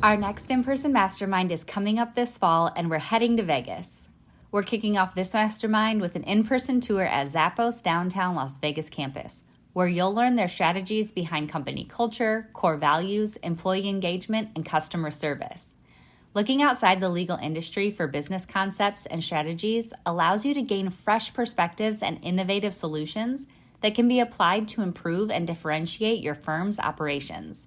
Our next in-person mastermind is coming up this fall, and we're heading to Vegas. We're kicking off this mastermind with an in-person tour at Zappos downtown Las Vegas campus, where you'll learn their strategies behind company culture, core values, employee engagement, and customer service. Looking outside the legal industry for business concepts and strategies allows you to gain fresh perspectives and innovative solutions that can be applied to improve and differentiate your firm's operations.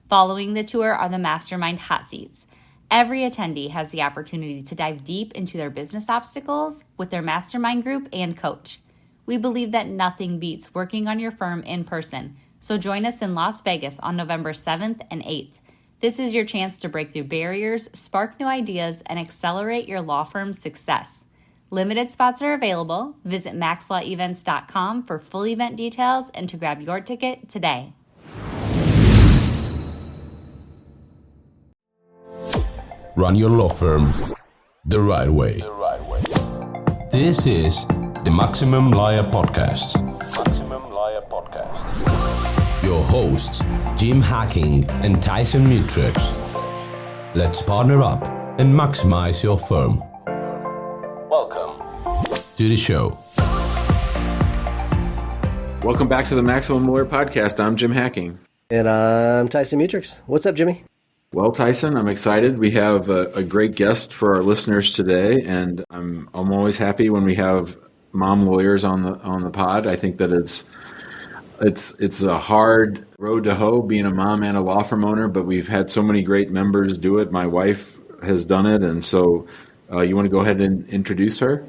Following the tour are the mastermind hot seats. Every attendee has the opportunity to dive deep into their business obstacles with their mastermind group and coach. We believe that nothing beats working on your firm in person, so join us in Las Vegas on November 7th and 8th. This is your chance to break through barriers, spark new ideas, and accelerate your law firm's success. Limited spots are available. Visit maxlawevents.com for full event details and to grab your ticket today. Run your law firm the right way. This is the Maximum Lawyer Podcast. Your hosts, Jim Hacking and Tyson Mutrux. Let's partner up and maximize your firm. Welcome to the show. Welcome back to the Maximum Lawyer Podcast. I'm Jim Hacking. And I'm Tyson Mutrux. What's up, Jimmy? Well, Tyson, I'm excited. We have a great guest for our listeners today, and I'm always happy when we have mom lawyers on the pod. I think that it's a hard road to hoe being a mom and a law firm owner, but we've had so many great members do it. My wife has done it, and so you want to go ahead and introduce her?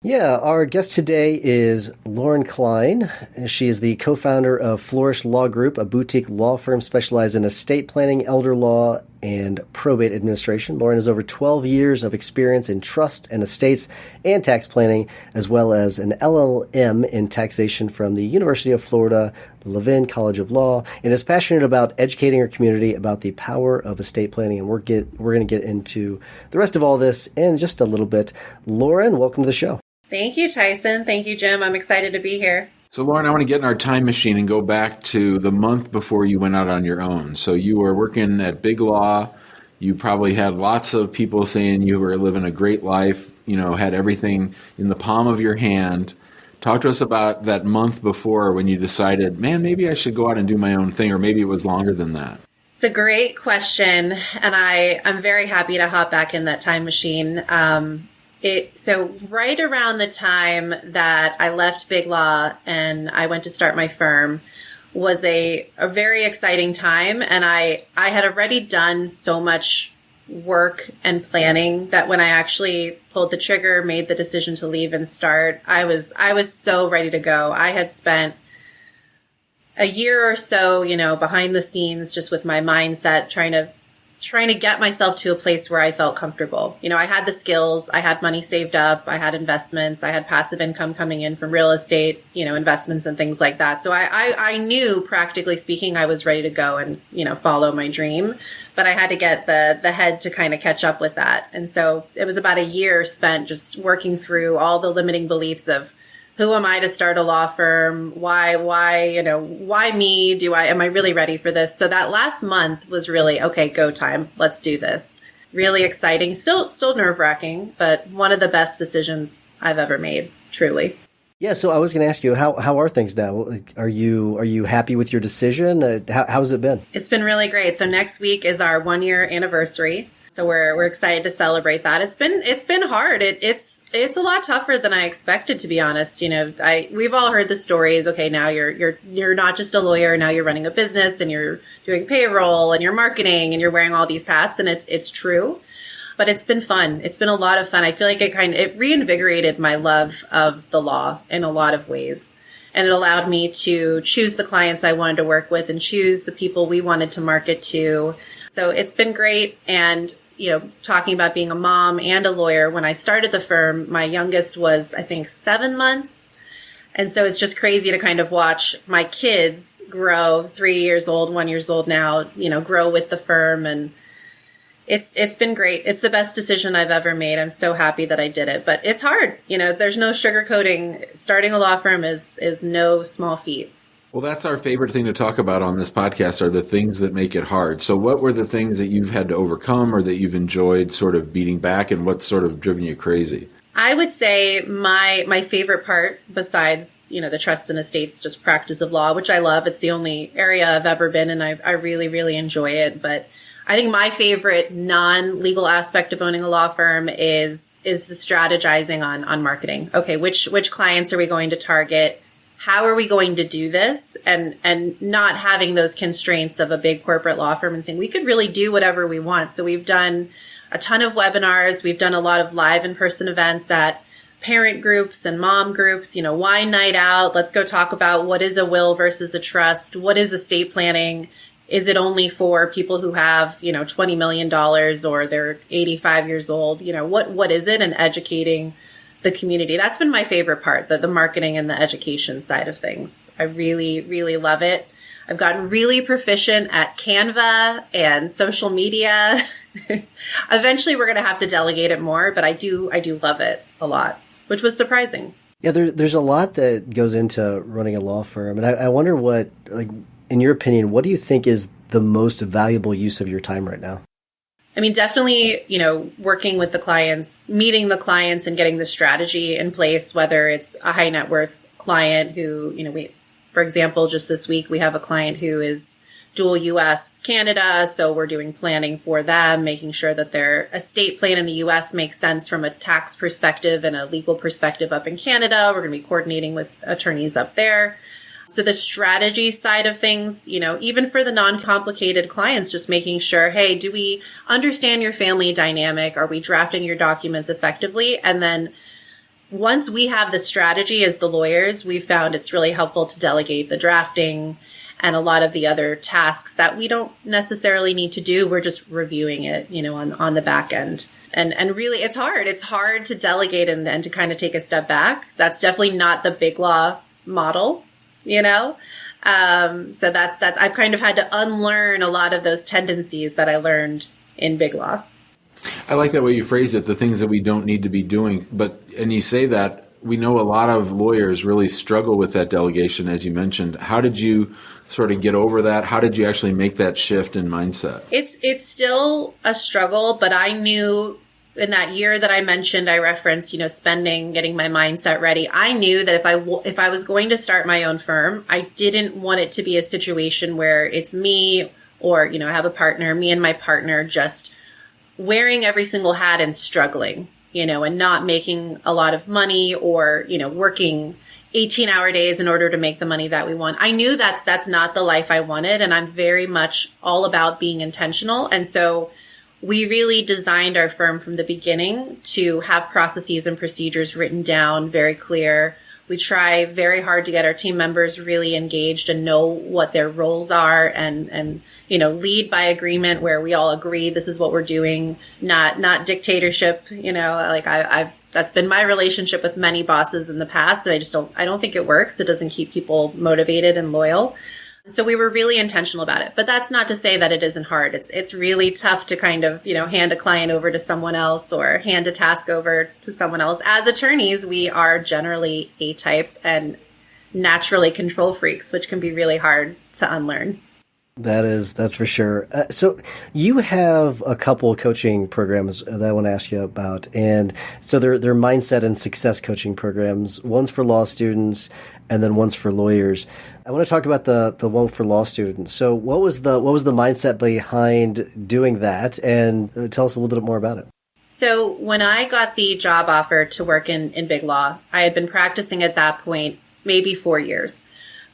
Yeah, our guest today is Lauren Klein. She is the co-founder of Flourish Law Group, a boutique law firm specialized in estate planning, elder law, and probate administration. Lauren has over 12 years of experience in trust and estates and tax planning, as well as an LLM in taxation from the University of Florida, Levin College of Law, and is passionate about educating her community about the power of estate planning. And we're going to get into the rest of all this in just a little bit. Lauren, welcome to the show. Thank you, Tyson. Thank you, Jim. I'm excited to be here. So, Lauren, I want to get in our time machine and go back to the month before you went out on your own. So you were working at Big Law. You probably had lots of people saying you were living a great life, had everything in the palm of your hand. Talk to us about that month before when you decided, man, maybe I should go out and do my own thing, or maybe it was longer than that. It's a great question, and I'm very happy to hop back in that time machine. So right around the time that I left Big Law and I went to start my firm was a very exciting time. And I had already done so much work and planning that when I actually pulled the trigger, made the decision to leave and start, I was so ready to go. I had spent a year or so, behind the scenes, just with my mindset, trying to get myself to a place where I felt comfortable. I had the skills, I had money saved up, I had investments, I had passive income coming in from real estate, investments and things like that. So I knew, practically speaking, I was ready to go and, follow my dream, but I had to get the head to kind of catch up with that. And so it was about a year spent just working through all the limiting beliefs of, who am I to start a law firm? Why me? Am I really ready for this? So that last month was really, okay, go time. Let's do this. Really exciting. Still nerve-wracking, but one of the best decisions I've ever made, truly. Yeah, so I was going to ask you, how are things now? Are you happy with your decision? How's it been? It's been really great. So next week is our 1-year anniversary. So we're excited to celebrate that. It's been hard. It's a lot tougher than I expected, to be honest. We've all heard the stories. Okay, now you're not just a lawyer. Now you're running a business and you're doing payroll and you're marketing and you're wearing all these hats, and it's true. But it's been fun. It's been a lot of fun. I feel like it reinvigorated my love of the law in a lot of ways. And it allowed me to choose the clients I wanted to work with and choose the people we wanted to market to. So it's been great. And talking about being a mom and a lawyer, when I started the firm, my youngest was, I think, 7 months. And so it's just crazy to kind of watch my kids grow, 3 years old, 1 year old now, grow with the firm. And it's been great. It's the best decision I've ever made. I'm so happy that I did it, but it's hard. There's no sugarcoating. Starting a law firm is no small feat. Well, that's our favorite thing to talk about on this podcast are the things that make it hard. So what were the things that you've had to overcome or that you've enjoyed sort of beating back, and what's sort of driven you crazy? I would say my favorite part, besides, the trust and estates, just practice of law, which I love. It's the only area I've ever been, and I really, really enjoy it. But I think my favorite non-legal aspect of owning a law firm is the strategizing on marketing. Okay, which clients are we going to target? How are we going to do this? And not having those constraints of a big corporate law firm and saying we could really do whatever we want. So we've done a ton of webinars. We've done a lot of live in-person events at parent groups and mom groups, wine night out. Let's go talk about what is a will versus a trust. What is estate planning? Is it only for people who have, $20 million or they're 85 years old? What is it? And educating the community. That's been my favorite part, the marketing and the education side of things. I really, really love it. I've gotten really proficient at Canva and social media. Eventually we're going to have to delegate it more, but I do love it a lot, which was surprising. Yeah, there's a lot that goes into running a law firm. And I wonder what, in your opinion, what do you think is the most valuable use of your time right now? I mean, definitely, working with the clients, meeting the clients and getting the strategy in place, whether it's a high net worth client who, for example, just this week, we have a client who is dual US, Canada. So we're doing planning for them, making sure that their estate plan in the US makes sense from a tax perspective and a legal perspective up in Canada. We're going to be coordinating with attorneys up there. So the strategy side of things, even for the non-complicated clients, just making sure, hey, do we understand your family dynamic? Are we drafting your documents effectively? And then once we have the strategy as the lawyers, we found it's really helpful to delegate the drafting and a lot of the other tasks that we don't necessarily need to do. We're just reviewing it, on the back end. And really, it's hard. It's hard to delegate and then to kind of take a step back. That's definitely not the big law model. So that's I've kind of had to unlearn a lot of those tendencies that I learned in big law. I like that way you phrase it, the things that we don't need to be doing. And you say that, we know a lot of lawyers really struggle with that delegation, as you mentioned. How did you sort of get over that? How did you actually make that shift in mindset? It's still a struggle, but I knew in that year that I mentioned, I referenced, getting my mindset ready. I knew that if I was going to start my own firm, I didn't want it to be a situation where it's me or, I have a partner, me and my partner just wearing every single hat and struggling, and not making a lot of money or, working 18-hour days in order to make the money that we want. I knew that's not the life I wanted. And I'm very much all about being intentional. And so we really designed our firm from the beginning to have processes and procedures written down, very clear. We try very hard to get our team members really engaged and know what their roles are and lead by agreement where we all agree this is what we're doing, not dictatorship. That's been my relationship with many bosses in the past. And I don't think it works. It doesn't keep people motivated and loyal. So we were really intentional about it, but that's not to say that it isn't hard. It's really tough to kind of, hand a client over to someone else or hand a task over to someone else. As attorneys, we are generally A-type and naturally control freaks, which can be really hard to unlearn. That's for sure. So you have a couple of coaching programs that I want to ask you about. And so they're mindset and success coaching programs. One's for law students and then one's for lawyers. I want to talk about the one for law students. So what was the mindset behind doing that? And tell us a little bit more about it. So when I got the job offer to work in big law, I had been practicing at that point maybe 4 years.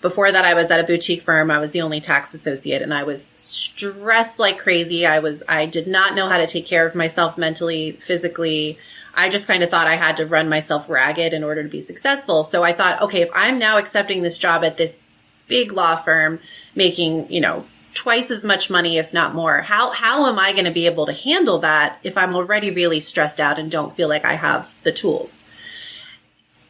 Before that, I was at a boutique firm. I was the only tax associate and I was stressed like crazy. I did not know how to take care of myself mentally, physically. I just kind of thought I had to run myself ragged in order to be successful. So I thought, okay, if I'm now accepting this job at this big law firm, making, twice as much money, if not more, how am I going to be able to handle that if I'm already really stressed out and don't feel like I have the tools?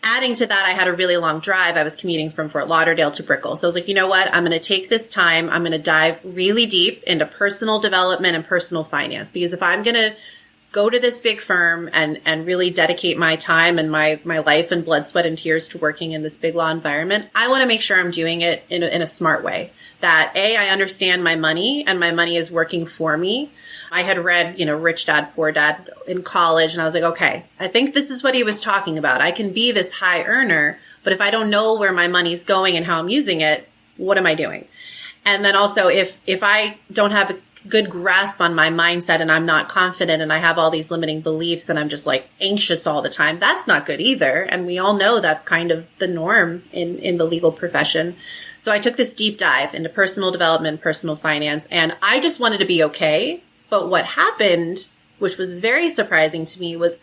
Adding to that, I had a really long drive. I was commuting from Fort Lauderdale to Brickell. So I was like, you know what? I'm going to take this time. I'm going to dive really deep into personal development and personal finance. Because if I'm going to go to this big firm and really dedicate my time and my life and blood, sweat, and tears to working in this big law environment, I want to make sure I'm doing it in a smart way. That I understand my money and my money is working for me. I had read, Rich Dad, Poor Dad in college, and I was like, okay, I think this is what he was talking about. I can be this high earner, but if I don't know where my money's going and how I'm using it, what am I doing? And then also, if I don't have a good grasp on my mindset and I'm not confident and I have all these limiting beliefs and I'm just like anxious all the time, that's not good either. And we all know that's kind of the norm in the legal profession. So I took this deep dive into personal development, personal finance, and I just wanted to be okay. But what happened, which was very surprising to me, was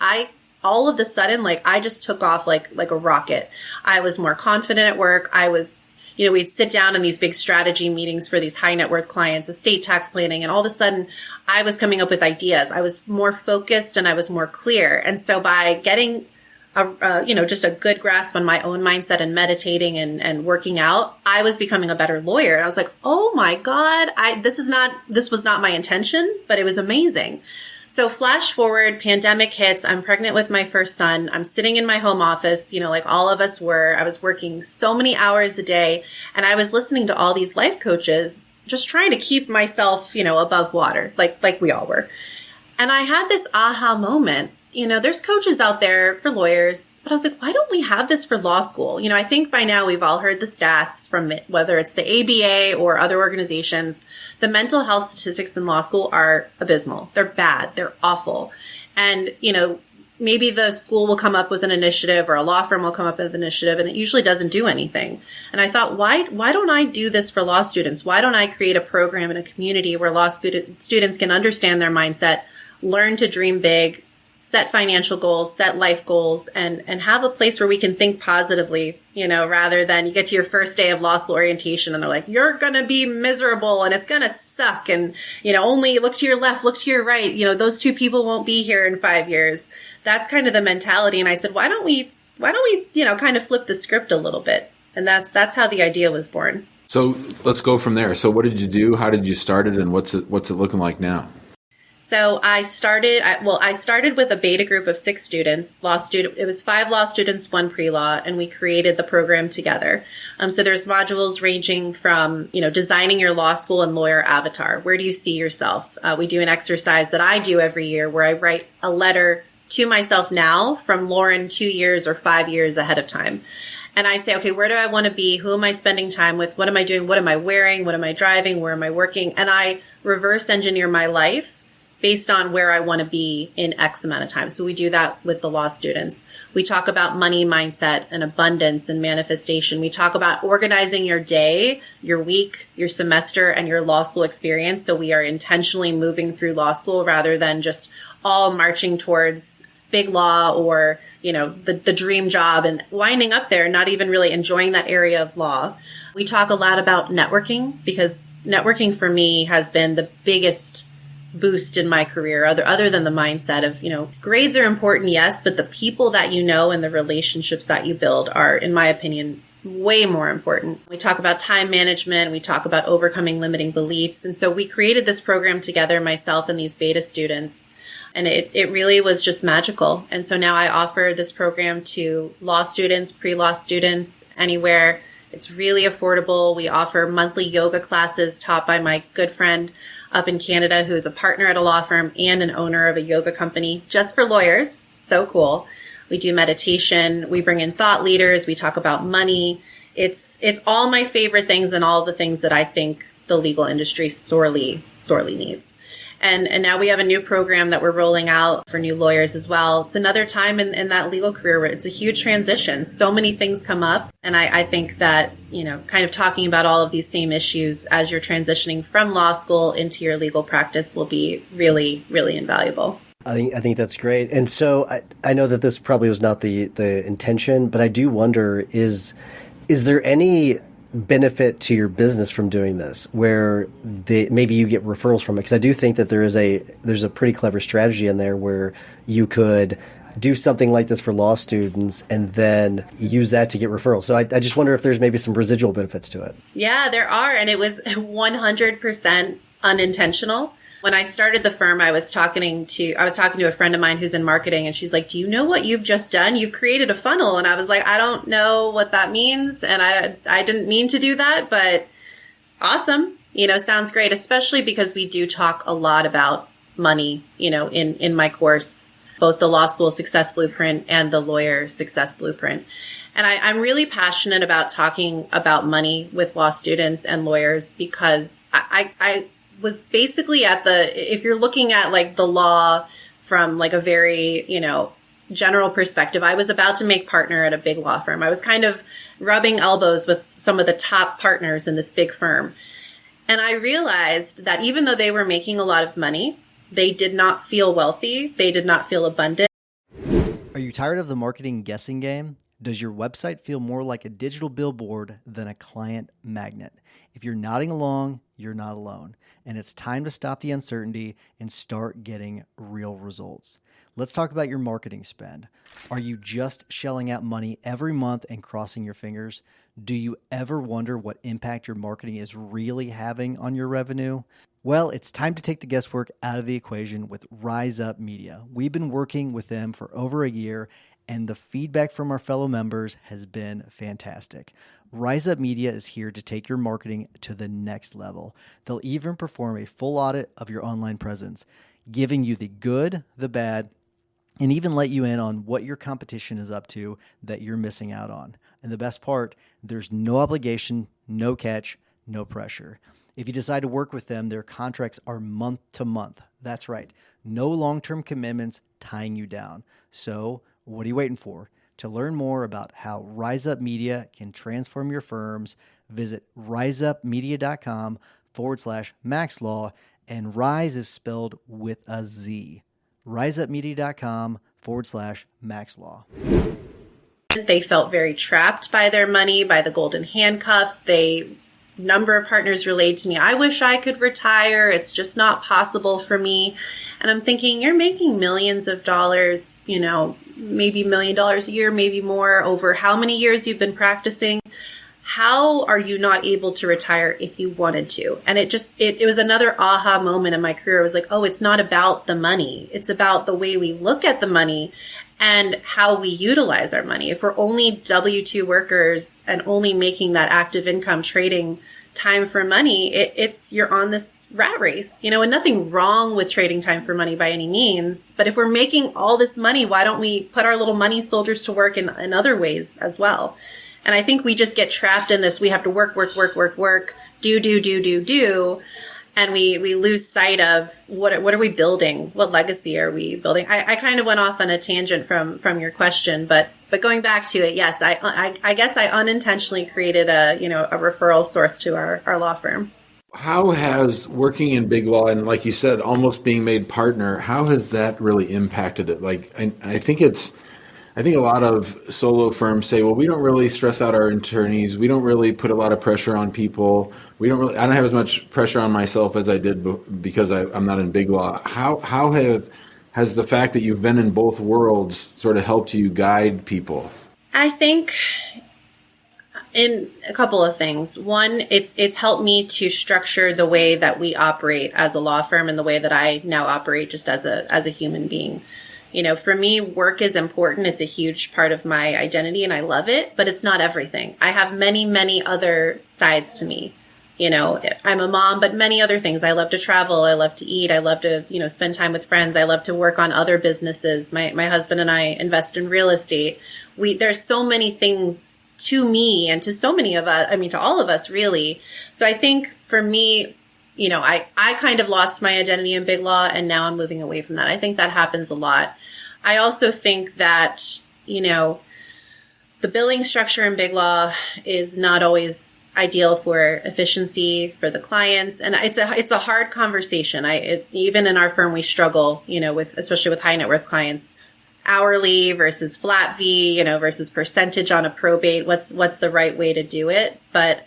all of a sudden, I just took off like a rocket. I was more confident at work. I was, we'd sit down in these big strategy meetings for these high net worth clients, estate tax planning, and all of a sudden I was coming up with ideas. I was more focused and I was more clear. And so by getting just a good grasp on my own mindset and meditating and working out, I was becoming a better lawyer. And I was like, oh my God, this was not my intention, but it was amazing. So flash forward, pandemic hits, I'm pregnant with my first son. I'm sitting in my home office, like all of us were. I was working so many hours a day, and I was listening to all these life coaches, just trying to keep myself, above water, like we all were. And I had this aha moment. There's coaches out there for lawyers, but I was like, why don't we have this for law school? I think by now we've all heard the stats from it, whether it's the ABA or other organizations. The mental health statistics in law school are abysmal. They're bad. They're awful. And, maybe the school will come up with an initiative or a law firm will come up with an initiative, and it usually doesn't do anything. And I thought, why don't I do this for law students? Why don't I create a program in a community where law students can understand their mindset, learn to dream big, set financial goals, set life goals, and have a place where we can think positively, rather than you get to your first day of law school orientation and they're like, you're going to be miserable and it's going to suck. And, only look to your left, look to your right. Those two people won't be here in 5 years. That's kind of the mentality. And I said, why don't we, kind of flip the script a little bit? And that's how the idea was born. So let's go from there. So what did you do? How did you start it? And what's it looking like now? So I started with a beta group of 6 students, it was 5 law students, 1 pre-law, and we created the program together. So there's modules ranging from, designing your law school and lawyer avatar. Where do you see yourself? We do an exercise that I do every year where I write a letter to myself now from Lauren 2 years or 5 years ahead of time. And I say, okay, where do I want to be? Who am I spending time with? What am I doing? What am I wearing? What am I driving? Where am I working? And I reverse engineer my life based on where I want to be in X amount of time. So we do that with the law students. We talk about money mindset and abundance and manifestation. We talk about organizing your day, your week, your semester, and your law school experience. So we are intentionally moving through law school rather than just all marching towards big law or, the dream job and winding up there, not even really enjoying that area of law. We talk a lot about networking because networking for me has been the biggest boost in my career other than the mindset of, grades are important, yes, but the people that and the relationships that you build are, in my opinion, way more important. We talk about time management. We talk about overcoming limiting beliefs. And so we created this program together, myself and these beta students. And it really was just magical. And so now I offer this program to law students, pre-law students, anywhere. It's really affordable. We offer monthly yoga classes taught by my good friend up in Canada, who is a partner at a law firm and an owner of a yoga company just for lawyers. So cool. We do meditation. We bring in thought leaders. We talk about money. It's all my favorite things and all the things that I think the legal industry sorely needs. And now we have a new program that we're rolling out for new lawyers as well. It's another time in that legal career where it's a huge transition. So many things come up. And I think that, kind of talking about all of these same issues as you're transitioning from law school into your legal practice will be really, really invaluable. I think that's great. And so I know that this probably was not the intention, but I do wonder, is there any benefit to your business from doing this where maybe you get referrals from it? Because I do think that there's a pretty clever strategy in there where you could do something like this for law students and then use that to get referrals. So I just wonder if there's maybe some residual benefits to it. Yeah, there are. And it was 100% unintentional. When I started the firm, I was talking to a friend of mine who's in marketing, and she's like, "Do you know what you've just done? You've created a funnel." And I was like, "I don't know what that means, and I didn't mean to do that, but awesome. Sounds great," especially because we do talk a lot about money, in my course, both the Law School Success Blueprint and the Lawyer Success Blueprint. And I'm really passionate about talking about money with law students and lawyers because I was basically if you're looking at like the law from like a very, general perspective, I was about to make partner at a big law firm. I was kind of rubbing elbows with some of the top partners in this big firm. And I realized that even though they were making a lot of money, they did not feel wealthy. They did not feel abundant. Are you tired of the marketing guessing game? Does your website feel more like a digital billboard than a client magnet? If you're nodding along, you're not alone. And it's time to stop the uncertainty and start getting real results. Let's talk about your marketing spend. Are you just shelling out money every month and crossing your fingers? Do you ever wonder what impact your marketing is really having on your revenue? Well, it's time to take the guesswork out of the equation with Rise Up Media. We've been working with them for over a year, and the feedback from our fellow members has been fantastic. Rise Up Media is here to take your marketing to the next level. They'll even perform a full audit of your online presence, giving you the good, the bad, and even let you in on what your competition is up to that you're missing out on. And the best part, there's no obligation, no catch, no pressure. If you decide to work with them, their contracts are month to month. That's right. No long-term commitments tying you down. So what are you waiting for? To learn more about how Rise Up Media can transform your firms, visit riseupmedia.com/maxlaw, and Rise is spelled with a Z. riseupmedia.com/maxlaw. They felt very trapped by their money, by the golden handcuffs. Number of partners relayed to me, "I wish I could retire. It's just not possible for me." And I'm thinking, you're making millions of dollars, maybe $1 million a year, maybe more, over how many years you've been practicing. How are you not able to retire if you wanted to? And it was another aha moment in my career. I was like, oh, it's not about the money. It's about the way we look at the money and how we utilize our money. If we're only W-2 workers and only making that active income trading time for money, you're on this rat race, and nothing wrong with trading time for money by any means. But if we're making all this money, why don't we put our little money soldiers to work in other ways as well? And I think we just get trapped in this. We have to work, do. And we lose sight of what are we building? What legacy are we building? I kind of went off on a tangent from your question, but going back to it, yes, I guess I unintentionally created a referral source to our law firm. How has working in big law and, like you said, almost being made partner, how has that really impacted it? Like, I think a lot of solo firms say, well, we don't really stress out our attorneys. We don't really put a lot of pressure on people. I don't have as much pressure on myself as I did because I'm not in big law. How has the fact that you've been in both worlds sort of helped you guide people? I think in a couple of things. One, it's helped me to structure the way that we operate as a law firm and the way that I now operate just as a human being. For me, work is important. It's a huge part of my identity and I love it, but it's not everything. I have many, many other sides to me. I'm a mom, but many other things. I love to travel. I love to eat. I love to, spend time with friends. I love to work on other businesses. My husband and I invest in real estate. There's so many things to me and to so many of us, to all of us really. So I think for me, I kind of lost my identity in big law and now I'm moving away from that. I think that happens a lot. I also think that, the billing structure in big law is not always ideal for efficiency for the clients. And it's a hard conversation. Even in our firm, we struggle, especially with high net worth clients, hourly versus flat fee, versus percentage on a probate. What's the right way to do it? But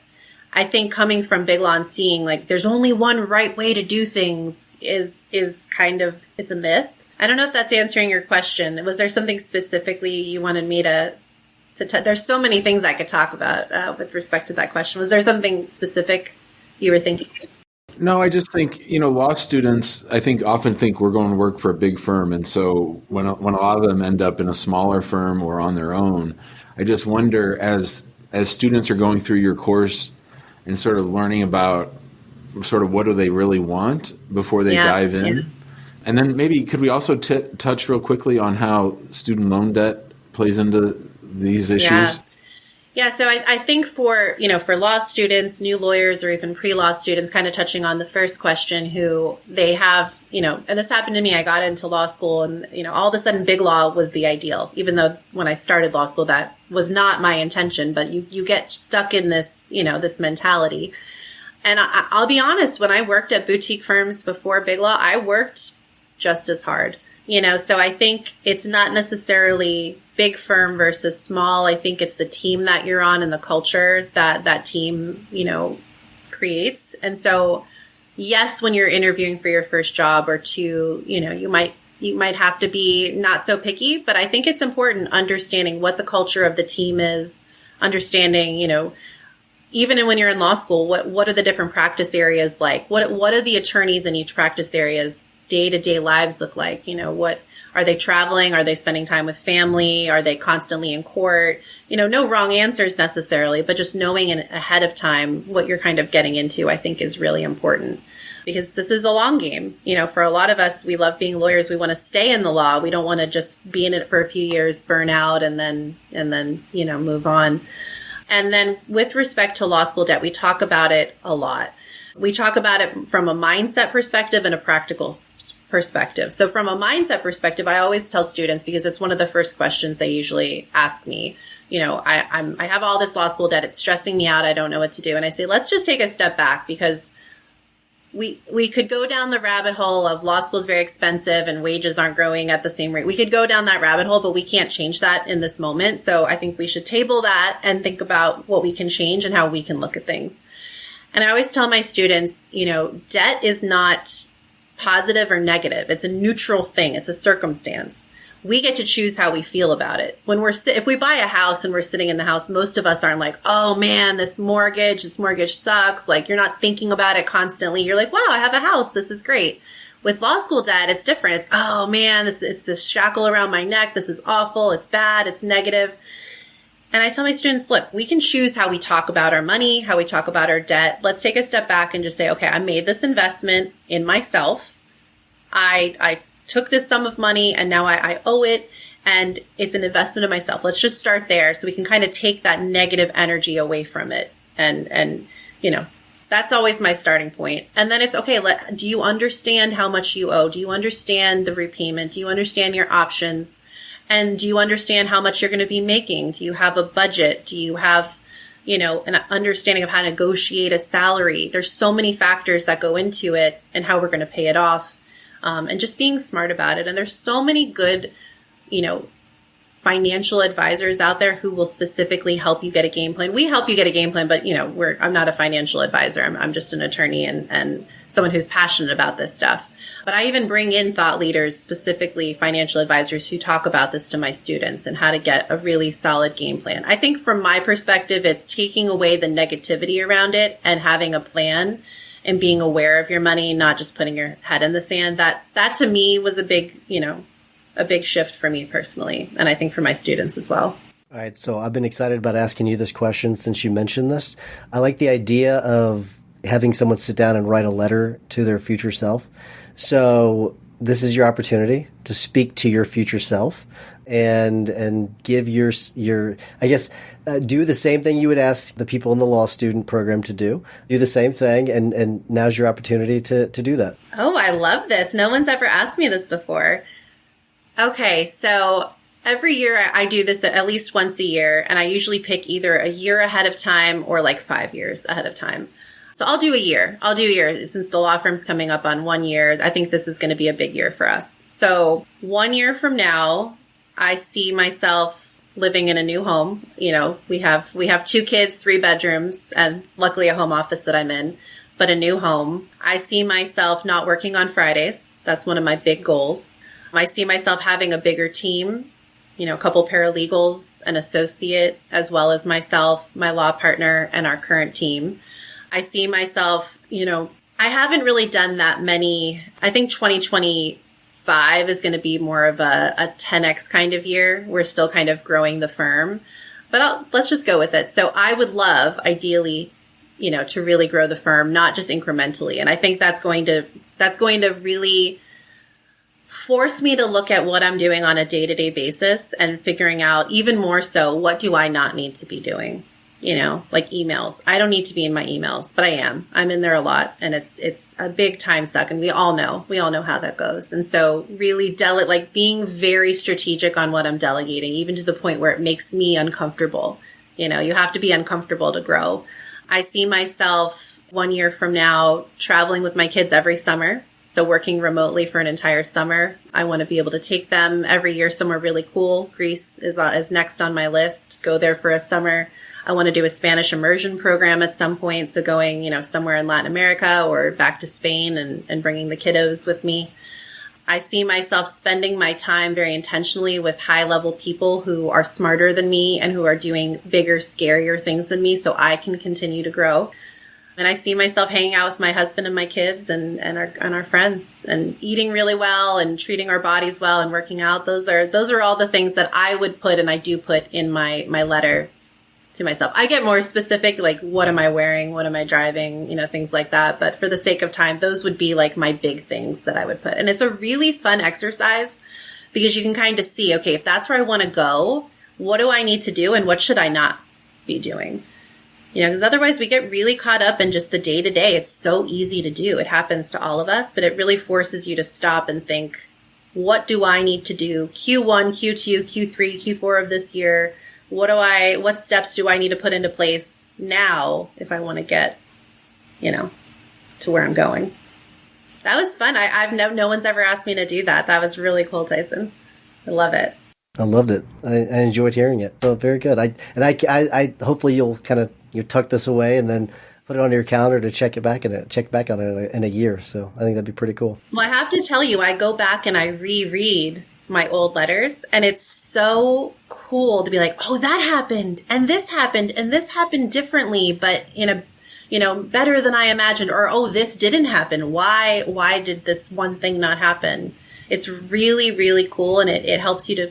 I think coming from big law and seeing like there's only one right way to do things is kind of, it's a myth. I don't know if that's answering your question. Was there something specifically you wanted me to there's so many things I could talk about with respect to that question. Was there something specific you were thinking? No, I just think, law students, I think often think we're going to work for a big firm. And so when a lot of them end up in a smaller firm or on their own, I just wonder as students are going through your course and sort of learning about sort of what do they really want before they dive in. Yeah. And then maybe could we also touch real quickly on how student loan debt plays into these issues? Yeah, so I think for law students, new lawyers, or even pre-law students, kind of touching on the first question, who they have, and this happened to me, I got into law school and, all of a sudden big law was the ideal, even though when I started law school, that was not my intention, but you get stuck in this, this mentality. And I'll be honest, when I worked at boutique firms before big law, I worked just as hard, so I think it's not necessarily big firm versus small. I think it's the team that you're on and the culture that team, creates. And so, yes, when you're interviewing for your first job or two, you might have to be not so picky, but I think it's important understanding what the culture of the team is, understanding, even when you're in law school, what are the different practice areas like? What are the attorneys in each practice area's day-to-day lives look like? What are they traveling? Are they spending time with family? Are they constantly in court? No wrong answers necessarily, but just knowing ahead of time what you're kind of getting into, I think is really important, because this is a long game. For a lot of us, we love being lawyers. We want to stay in the law. We don't want to just be in it for a few years, burn out, and then move on. And then with respect to law school debt, we talk about it a lot. We talk about it from a mindset perspective and a practical perspective. So from a mindset perspective, I always tell students, because it's one of the first questions they usually ask me, I have all this law school debt. It's stressing me out. I don't know what to do. And I say, let's just take a step back, because we could go down the rabbit hole of law school is very expensive and wages aren't growing at the same rate. We could go down that rabbit hole, but we can't change that in this moment. So I think we should table that and think about what we can change and how we can look at things. And I always tell my students, debt is not positive or negative. It's a neutral thing. It's a circumstance. We get to choose how we feel about it. If we buy a house and we're sitting in the house, most of us aren't like, oh man, this mortgage sucks. Like, you're not thinking about it constantly. You're like, wow, I have a house. This is great. With law school debt, it's different. It's, oh man, it's this shackle around my neck. This is awful. It's bad. It's negative. And I tell my students, look, we can choose how we talk about our money, how we talk about our debt. Let's take a step back and just say, okay, I made this investment in myself. I took this sum of money and now I owe it, and it's an investment in myself. Let's just start there so we can kind of take that negative energy away from it. And that's always my starting point. And then it's okay. Do you understand how much you owe? Do you understand the repayment? Do you understand your options? And do you understand how much you're going to be making? Do you have a budget? Do you have, an understanding of how to negotiate a salary? There's so many factors that go into it and how we're going to pay it off. And just being smart about it. And there's so many good, financial advisors out there who will specifically help you get a game plan. We help you get a game plan, but I'm not a financial advisor. I'm just an attorney and someone who's passionate about this stuff. But I even bring in thought leaders, specifically financial advisors, who talk about this to my students and how to get a really solid game plan. I think from my perspective, it's taking away the negativity around it and having a plan and being aware of your money, not just putting your head in the sand. That to me was a big shift for me personally, and I think for my students as well. All right, so I've been excited about asking you this question since you mentioned this. I like the idea of having someone sit down and write a letter to their future self. So this is your opportunity to speak to your future self and give your I guess, do the same thing you would ask the people in the law student program to do. Do the same thing, and now's your opportunity to do that. Oh, I love this. No one's ever asked me this before. Okay, so every year I do this at least once a year, and I usually pick either a year ahead of time or like 5 years ahead of time. So I'll do a year. Since the law firm's coming up on 1 year. I think this is going to be a big year for us. So 1 year from now, I see myself living in a new home. We have 2 kids, 3 bedrooms, and luckily a home office that I'm in, but a new home. I see myself not working on Fridays. That's one of my big goals. I see myself having a bigger team, a couple paralegals, an associate, as well as myself, my law partner, and our current team. I see myself, I haven't really done that many. I think 2025 is going to be more of a 10x kind of year. We're still kind of growing the firm, but let's just go with it. So I would love, ideally, to really grow the firm, not just incrementally. And I think that's going to really force me to look at what I'm doing on a day-to-day basis and figuring out even more so, what do I not need to be doing? Like emails. I don't need to be in my emails, but I am. I'm in there a lot, and it's a big time suck. And we all know how that goes. And so really being very strategic on what I'm delegating, even to the point where it makes me uncomfortable. You have to be uncomfortable to grow. I see myself 1 year from now traveling with my kids every summer. So working remotely for an entire summer. I want to be able to take them every year somewhere really cool. Greece is next on my list. Go there for a summer. I want to do a Spanish immersion program at some point. So going, somewhere in Latin America or back to Spain and bringing the kiddos with me. I see myself spending my time very intentionally with high level people who are smarter than me and who are doing bigger, scarier things than me so I can continue to grow. And I see myself hanging out with my husband and my kids and our friends and eating really well and treating our bodies well and working out. Those are all the things that I would put, and I do put in my letter to myself. I get more specific, like what am I wearing? What am I driving? Things like that. But for the sake of time, those would be like my big things that I would put. And it's a really fun exercise because you can kind of see, okay, if that's where I want to go, what do I need to do and what should I not be doing? Because otherwise we get really caught up in just the day to day. It's so easy to do. It happens to all of us, but it really forces you to stop and think, what do I need to do? Q1, Q2, Q3, Q4 of this year. What steps do I need to put into place now if I want to get, to where I'm going? That was fun. I've no one's ever asked me to do that. That was really cool, Tyson. I love it. I loved it. I enjoyed hearing it. So very good. I hopefully you'll kind of tuck this away and then put it on your calendar to check back on it in a year. So I think that'd be pretty cool. Well, I have to tell you, I go back and I reread my old letters, and it's so cool to be like, oh, that happened, and this happened differently, but in a better than I imagined, or oh, this didn't happen. Why did this one thing not happen? It's really, really cool, and it helps you to.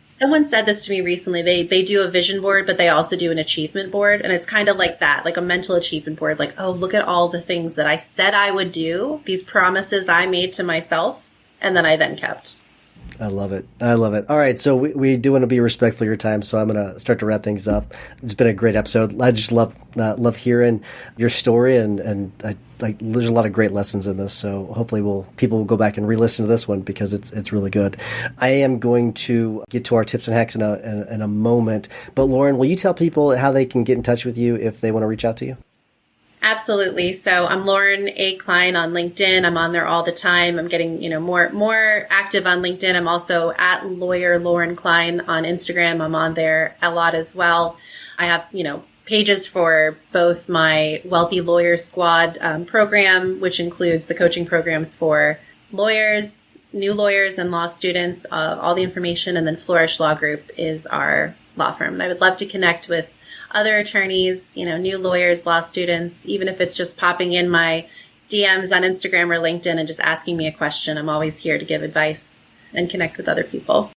Someone said this to me recently. They do a vision board, but they also do an achievement board. And it's kind of like that, like a mental achievement board. Like, oh, look at all the things that I said I would do, these promises I made to myself, and then I kept. I love it. All right. So we do want to be respectful of your time. So I'm going to start to wrap things up. It's been a great episode. I just love hearing your story, and there's a lot of great lessons in this. So hopefully people will go back and re-listen to this one because it's really good. I am going to get to our tips and hacks in a moment. But Lauren, will you tell people how they can get in touch with you if they want to reach out to you? Absolutely. So I'm Lauren A. Klein on LinkedIn. I'm on there all the time. I'm getting, more active on LinkedIn. I'm also at lawyer Lauren Klein on Instagram. I'm on there a lot as well. I have, pages for both my Wealthy Lawyer Squad program, which includes the coaching programs for lawyers, new lawyers, and law students, all the information. And then Flourish Law Group is our law firm. And I would love to connect with other attorneys, new lawyers, law students, even if it's just popping in my DMs on Instagram or LinkedIn and just asking me a question. I'm always here to give advice and connect with other people.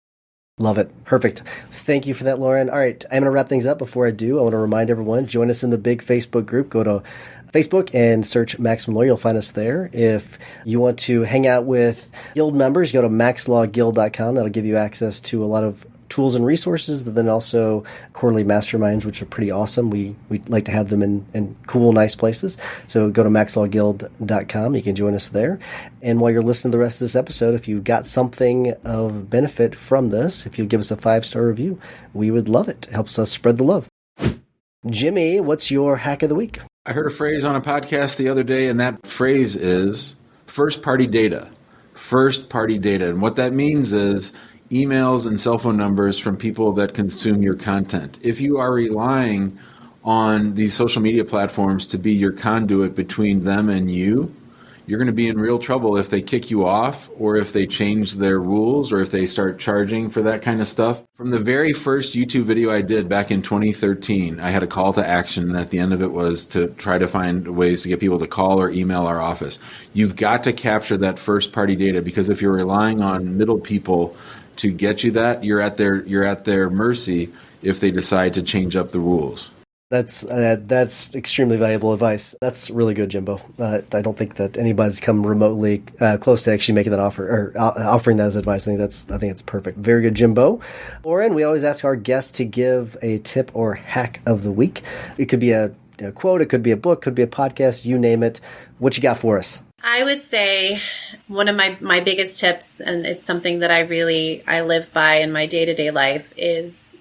Love it. Perfect. Thank you for that, Lauren. All right. I'm going to wrap things up. Before I do, I want to remind everyone, join us in the big Facebook group. Go to Facebook and search Maximum Lawyer. You'll find us there. If you want to hang out with Guild members, go to maxlawguild.com. That'll give you access to a lot of tools and resources, but then also quarterly masterminds, which are pretty awesome. We like to have them in cool, nice places. So go to maxlawguild.com. You can join us there. And while you're listening to the rest of this episode, if you got something of benefit from this, if you give us a 5-star review, we would love it. It helps us spread the love. Jimmy, what's your hack of the week? I heard a phrase on a podcast the other day, and that phrase is first-party data. First-party data. And what that means is emails and cell phone numbers from people that consume your content. If you are relying on these social media platforms to be your conduit between them and you, you're going to be in real trouble if they kick you off or if they change their rules or if they start charging for that kind of stuff. From the very first YouTube video I did back in 2013, I had a call to action, and at the end of it was to try to find ways to get people to call or email our office. You've got to capture that first-party data, because if you're relying on middle people to get you that, you're at their mercy if they decide to change up the rules. That's extremely valuable advice. That's really good, Jimbo. I don't think that anybody's come remotely close to actually making that offer or offering that as advice. I think it's perfect. Very good, Jimbo. Lauren, we always ask our guests to give a tip or hack of the week. It could be a quote, it could be a book, could be a podcast, you name it. What you got for us? I would say one of my biggest tips, and it's something that I live by in my day-to-day life, is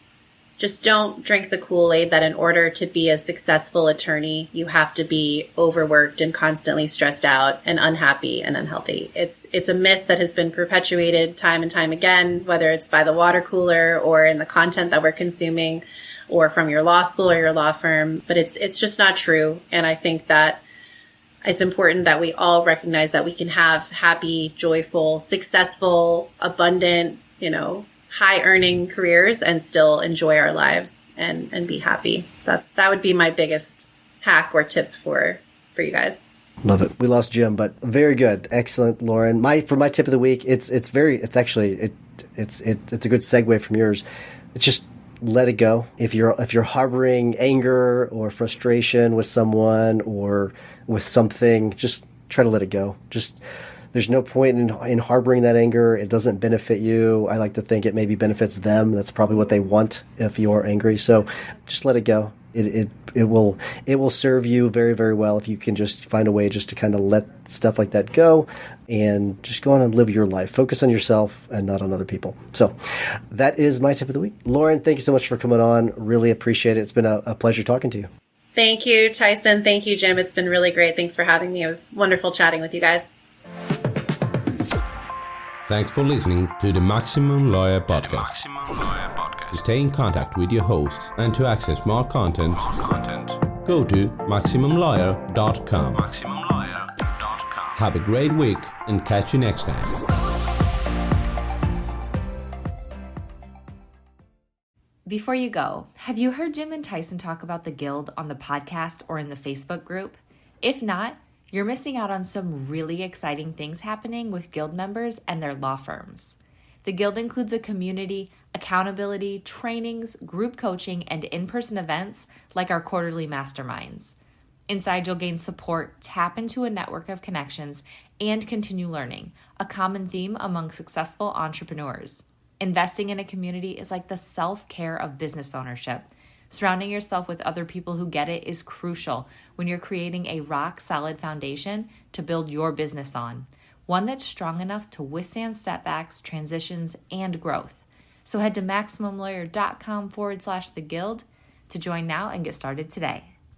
just don't drink the Kool-Aid that in order to be a successful attorney, you have to be overworked and constantly stressed out and unhappy and unhealthy. It's a myth that has been perpetuated time and time again, whether it's by the water cooler or in the content that we're consuming or from your law school or your law firm. But it's just not true. And I think that it's important that we all recognize that we can have happy, joyful, successful, abundant, high earning careers and still enjoy our lives and be happy. So that would be my biggest hack or tip for you guys. Love it. We lost Jim, but very good. Excellent, Lauren. For my tip of the week, it's a good segue from yours. It's just let it go. If you're harboring anger or frustration with someone or with something, just try to let it go. There's no point in harboring that anger. It doesn't benefit you. I like to think it maybe benefits them. That's probably what they want if you are angry. So just let it go. It will serve you very, very well if you can just find a way just to kind of let stuff like that go and just go on and live your life. Focus on yourself and not on other people. So that is my tip of the week. Lauren, thank you so much for coming on. Really appreciate it. It's been a pleasure talking to you. Thank you, Tyson. Thank you, Jim. It's been really great. Thanks for having me. It was wonderful chatting with you guys. Thanks for listening to the Maximum Lawyer Podcast. To stay in contact with your host and to access more content, go to MaximumLawyer.com. Have a great week and catch you next time. Before you go, have you heard Jim and Tyson talk about the Guild on the podcast or in the Facebook group? If not, you're missing out on some really exciting things happening with Guild members and their law firms. The Guild includes a community, accountability, trainings, group coaching, and in-person events like our quarterly masterminds. Inside, you'll gain support, tap into a network of connections, and continue learning, a common theme among successful entrepreneurs. Investing in a community is like the self-care of business ownership. Surrounding yourself with other people who get it is crucial when you're creating a rock-solid foundation to build your business on, one that's strong enough to withstand setbacks, transitions, and growth. So head to MaximumLawyer.com/the Guild to join now and get started today.